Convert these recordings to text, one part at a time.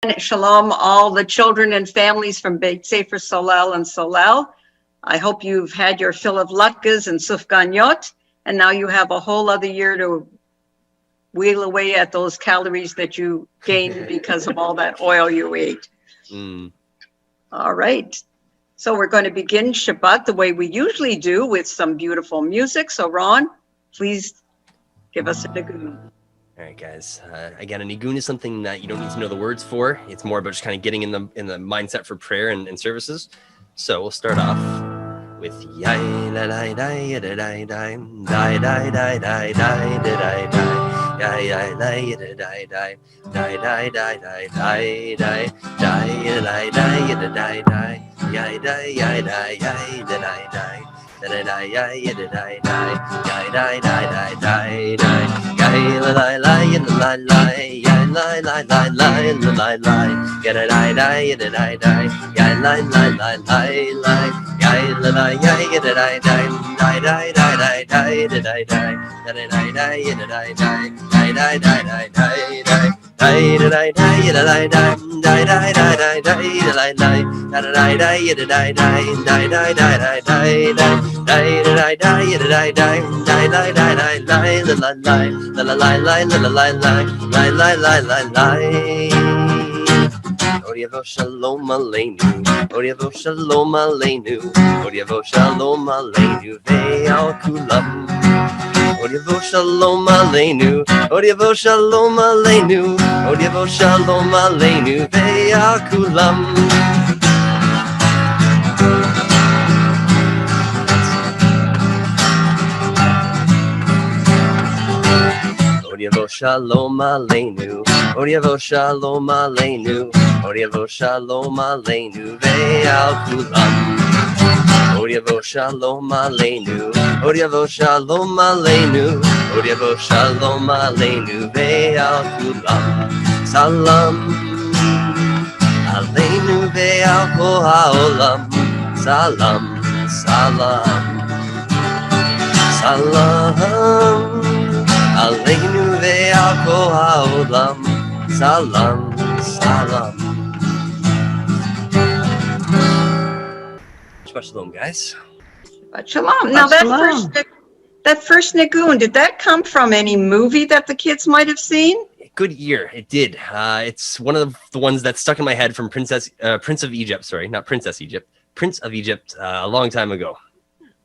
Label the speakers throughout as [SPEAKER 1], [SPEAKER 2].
[SPEAKER 1] Shalom, all the children and families from Beit Sefer Solel and Solel. I hope you've had your fill of latkes and sufganiyot, and now you have a whole other year to wheel away at those calories that you gained because of all that oil you ate. All right. So we're going to begin Shabbat the way we usually do with some beautiful music. So Ron, please give us a nigun.
[SPEAKER 2] All right, guys. Again, a nigun is something that you don't need to know the words for. It's more about just kind of getting in the mindset for prayer and services. So we'll start off with yai la la da ya da da da da da da da da da da yai la ya da da da da da da da da da ya la da ya da da da yai da yai da yai da da da da da ya ya da da da ya da da da da da ya la la ya la la ya la la la la la la ya da da da ya da da da ya la la la la la ya la la ya ya da da da da da da da da da da da da da da ya da da da da da da da da da da da da ya da da da da da da da da da da da da da ya da da da da da da da da Oriavo shalom aleinu, Oriavo shalom aleinu, Oriavo shalom aleinu, ve'al kulam. Oriavo shalom aleinu, Oriavo shalom aleinu, Oriavo shalom aleinu, ve'al kulam. Oriavo shalom aleinu, Oriavo shalom aleinu, Oriavo shalom aleinu, ve'al kulam. Oriavo shalom aleinu, Oriavo shalom aleinu, Oriavo shalom aleinu, ve'al kulam. Salam aleinu ve'al kol ha'olam. Salam, salam, salam. Aleinu ve'al kol ha'olam, salam, salam. Shabbat shalom, guys.
[SPEAKER 1] Shabbat shalom. Now that first nigun, did that come from any movie that the kids might have seen?
[SPEAKER 2] Good year, it did. It's one of the ones that stuck in my head from Prince of Egypt. Sorry, not Princess Egypt. Prince of Egypt, a long time ago.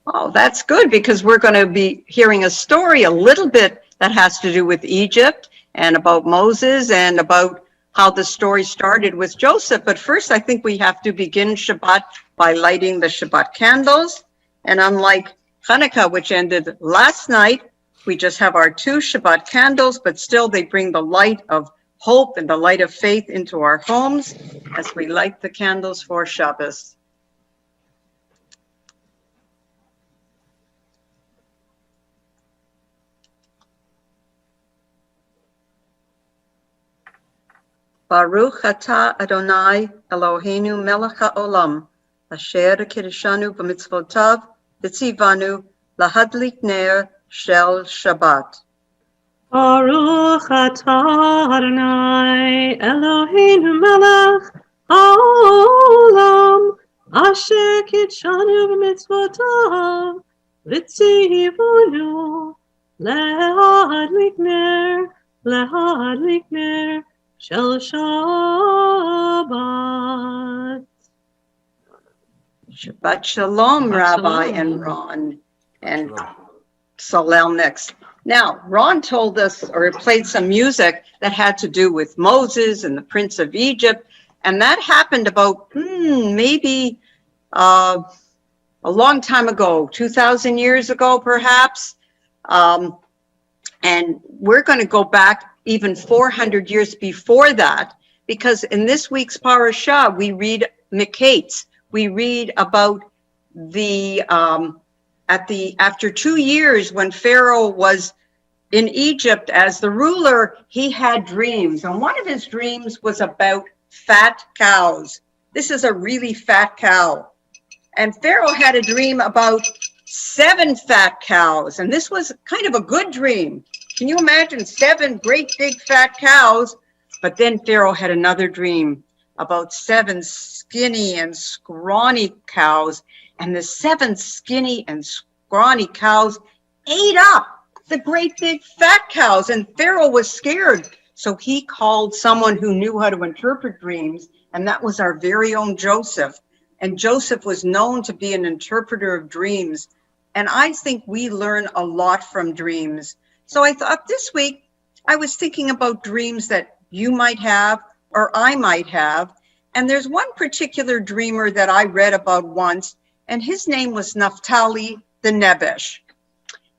[SPEAKER 1] Oh, that's good, because we're going to be hearing a story a little bit that has to do with Egypt and about Moses and about how the story started with Joseph. But first, I think we have to begin Shabbat by lighting the Shabbat candles. And unlike Hanukkah, which ended last night, we just have our 2 Shabbat candles, but still they bring the light of hope and the light of faith into our homes as we light the candles for Shabbos. Baruch atah Adonai Eloheinu melech haolam, asher kiddushanu b'mitzvotav v'tzivanu lahadlik ner shel Shabbat.
[SPEAKER 3] Baruch atah Adonai Eloheinu melech haolam, asher kiddushanu b'mitzvotav v'tzivanu lahadlik ner Shel Shabbat.
[SPEAKER 1] Shabbat Shalom, Rabbi and Ron and Solel next. Now, Ron told us, or played some music that had to do with Moses and the Prince of Egypt, and that happened about maybe a long time ago, 2,000 years ago, perhaps. And we're going to go back even 400 years before that, because in this week's parashah, we read Miketz. We read about after 2 years when Pharaoh was in Egypt as the ruler, he had dreams. And one of his dreams was about fat cows. This is a really fat cow. And Pharaoh had a dream about 7 fat cows. And this was kind of a good dream. Can you imagine 7 great big fat cows But then Pharaoh had another dream about 7 skinny and scrawny cows, and the 7 skinny and scrawny cows ate up the great big fat cows, and Pharaoh was scared. So he called someone who knew how to interpret dreams, and that was our very own Joseph. And Joseph was known to be an interpreter of dreams. And I think we learn a lot from dreams. So I thought this week, I was thinking about dreams that you might have or I might have. And there's one particular dreamer that I read about once, and his name was Naphtali the Nebesh.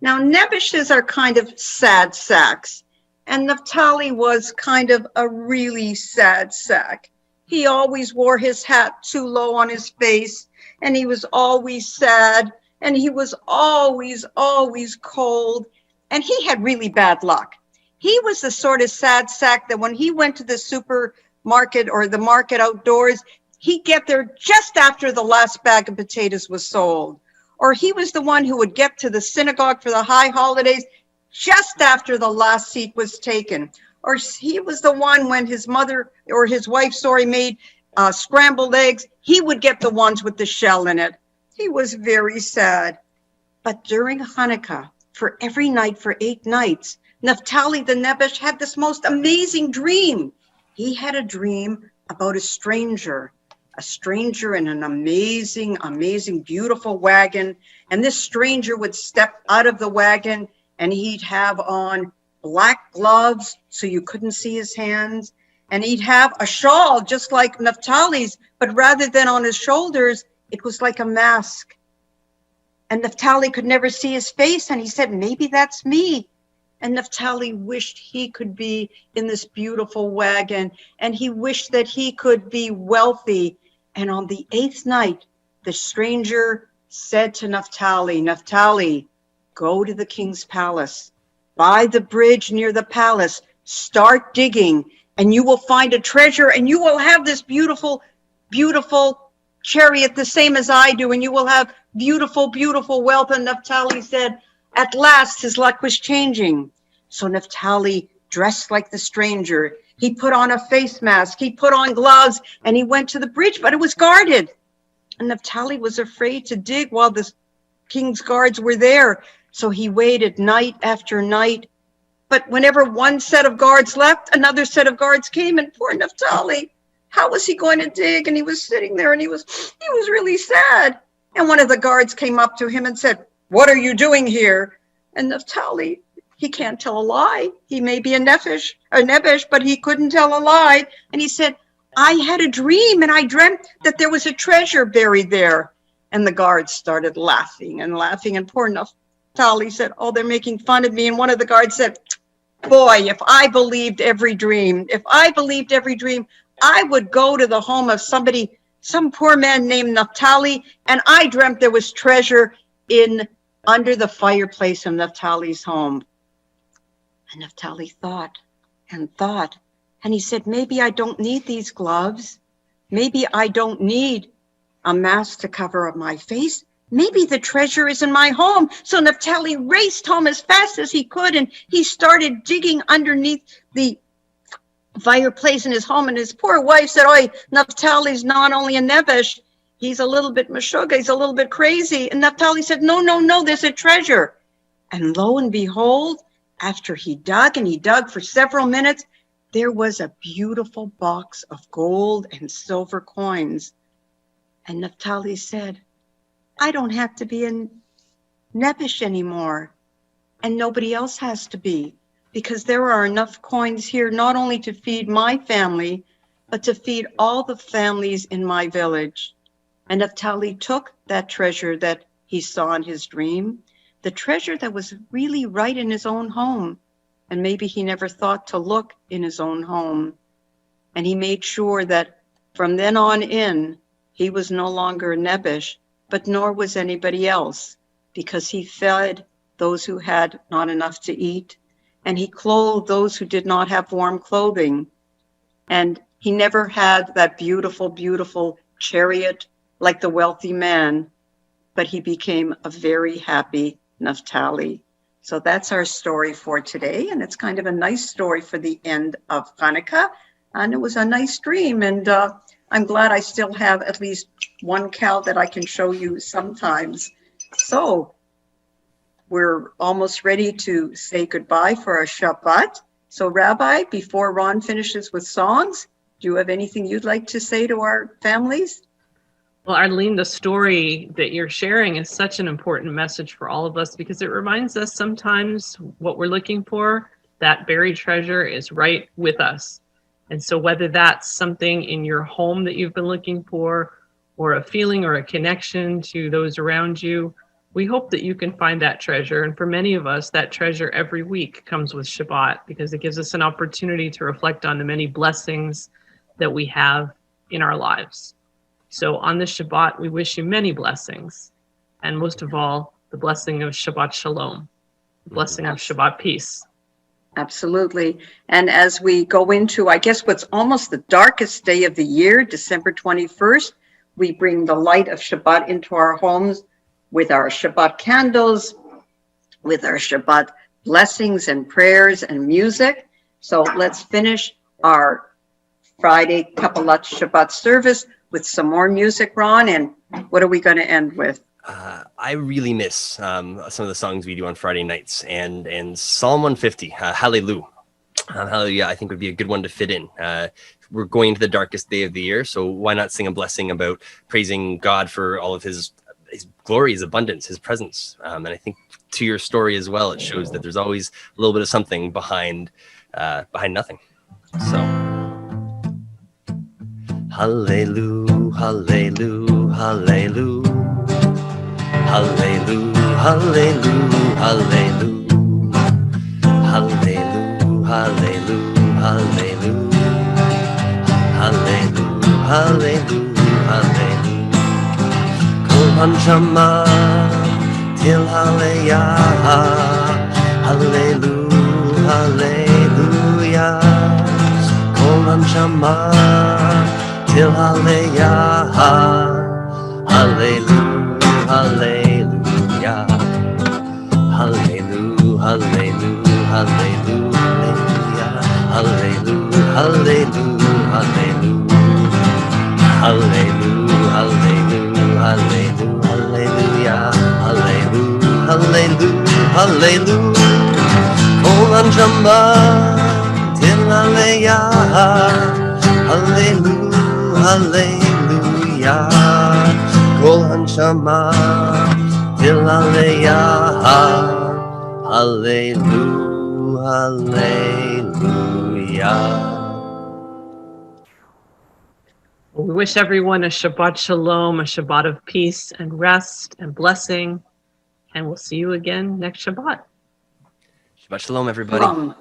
[SPEAKER 1] Now, Nebeshes are kind of sad sacks, and Naphtali was kind of a really sad sack. He always wore his hat too low on his face, and he was always sad, and he was always cold, and he had really bad luck. He was the sort of sad sack that when he went to the supermarket or the market outdoors, he'd get there just after the last bag of potatoes was sold. Or he was the one who would get to the synagogue for the high holidays just after the last seat was taken. Or he was the one when his mother or his wife, made scrambled eggs, he would get the ones with the shell in it. He was very sad. But during Hanukkah, for every night for 8 nights, Naphtali the Nebesh had this most amazing dream. He had a dream about a stranger in an amazing, beautiful wagon. And this stranger would step out of the wagon, and he'd have on black gloves so you couldn't see his hands. And he'd have a shawl just like Naphtali's, but rather than on his shoulders, it was like a mask. And Naphtali could never see his face, and he said, maybe that's me. And Naphtali wished he could be in this beautiful wagon, and he wished that he could be wealthy. And on the 8th night, the stranger said to Naphtali, Naphtali, go to the king's palace, by the bridge near the palace, start digging, and you will find a treasure, and you will have this beautiful, beautiful chariot, the same as I do, and you will have beautiful, beautiful wealth. And Naphtali said, at last his luck was changing. So Naphtali dressed like the stranger. He put on a face mask, he put on gloves, and he went to the bridge, but it was guarded. And Naphtali was afraid to dig while the king's guards were there. So he waited night after night. But whenever one set of guards left, another set of guards came, and poor Naphtali, how was he going to dig? And he was sitting there, and he was really sad. And one of the guards came up to him and said, what are you doing here? And Naphtali, he can't tell a lie. He may be a Nebesh, but he couldn't tell a lie. And he said, I had a dream, and I dreamt that there was a treasure buried there. And the guards started laughing. And poor Naphtali said, oh, they're making fun of me. And one of the guards said, boy, if I believed every dream, I would go to the home of some poor man named Naphtali, and I dreamt there was treasure under the fireplace in Naphtali's home. And Naphtali thought, and he said, maybe I don't need these gloves. Maybe I don't need a mask to cover up my face. Maybe the treasure is in my home. So Naphtali raced home as fast as he could, and he started digging underneath the fireplace in his home. And his poor wife said, oh, Naphtali's not only a Nebesh, he's a little bit meshuggah, he's a little bit crazy. And Naphtali said, no, there's a treasure. And lo and behold, after he dug for several minutes, there was a beautiful box of gold and silver coins. And Naphtali said, I don't have to be a Nebesh anymore, and nobody else has to be, because there are enough coins here not only to feed my family, but to feed all the families in my village. And Naphtali took that treasure that he saw in his dream, the treasure that was really right in his own home, and maybe he never thought to look in his own home. And he made sure that from then on in, he was no longer a Nebesh, but nor was anybody else, because he fed those who had not enough to eat, and he clothed those who did not have warm clothing. And he never had that beautiful, beautiful chariot like the wealthy man, but he became a very happy Naphtali. So that's our story for today, and it's kind of a nice story for the end of Hanukkah. And it was a nice dream. And I'm glad I still have at least one cow that I can show you sometimes. So we're almost ready to say goodbye for our Shabbat. So Rabbi, before Ron finishes with songs, do you have anything you'd like to say to our families?
[SPEAKER 3] Well, Arlene, the story that you're sharing is such an important message for all of us because it reminds us sometimes what we're looking for, that buried treasure is right with us. And so whether that's something in your home that you've been looking for, or a feeling or a connection to those around you, we hope that you can find that treasure. And for many of us, that treasure every week comes with Shabbat because it gives us an opportunity to reflect on the many blessings that we have in our lives. So on this Shabbat, we wish you many blessings. And most of all, the blessing of Shabbat Shalom, the blessing of Shabbat peace.
[SPEAKER 1] Absolutely. And as we go into, I guess, what's almost the darkest day of the year, December 21st, we bring the light of Shabbat into our homes with our Shabbat candles, with our Shabbat blessings and prayers and music. So let's finish our Friday Kabbalat Shabbat service with some more music, Ron. And what are we going to end with?
[SPEAKER 2] I really miss some of the songs we do on Friday nights, and Psalm 150, Hallelujah. Hallelujah, I think would be a good one to fit in. We're going into the darkest day of the year, so why not sing a blessing about praising God for all of his glory, his abundance, his presence. And I think to your story as well, it shows that there's always a little bit of something behind nothing. So, hallelujah, hallelujah, hallelujah. Hallelujah, hallelujah, hallelujah. Hallelujah, hallelujah, hallelujah. Hallelujah, hallelujah, hallelujah. Kol hanshama til hallelujah. Hallelujah, hallelujah. Kol hanshama til hallelujah. Hallelujah. Hallelujah, hallelujah, hallelujah, hallelujah, hallelujah, hallelujah, hallelujah, hallelujah, hallelujah, hallelujah, hallelujah, hallelujah. Kol hanshama til hallelujah, hallelujah, hallelujah. Kol hanshama til hallelujah, hallelujah, hallelujah.
[SPEAKER 3] We wish everyone a Shabbat Shalom, a Shabbat of peace and rest and blessing. And we'll see you again next Shabbat.
[SPEAKER 2] Shabbat Shalom, everybody.